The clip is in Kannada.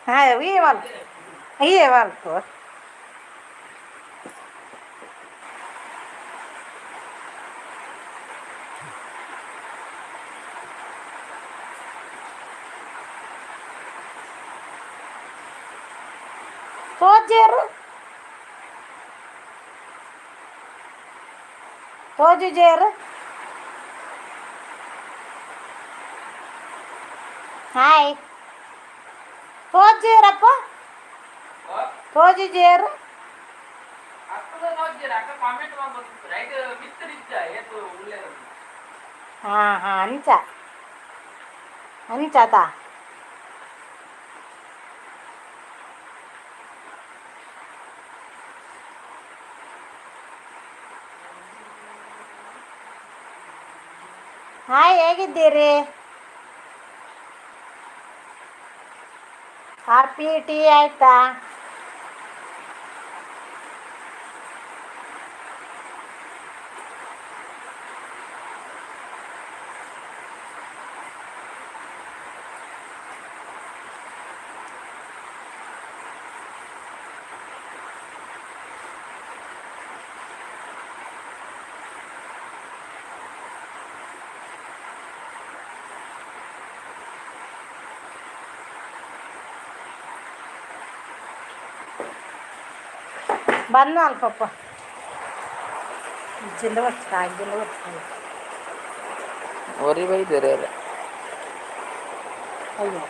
ಹಾಂ ಈ ವಾಲ್ತು ತೋಜೇರು ತೋಜು ಜೇರು ಹಾಯ್ ತೋಜೇರಪ್ಪ ತೋಜು ಜೇರು ಹಾಂ ಹಾಂ ಅಂಚಾತಾ ಹಾಯ್ ಹೇಗಿದ್ದೀರಿ? ಕಾಫಿ ಟೀ ಆಯಿತಾ? ಬಂದು ಅಲ್ಪಪ್ಪ ಜಿಲ್ಲೆ ಒರಿ ಬೈದರೆ ಅಯ್ಯೋ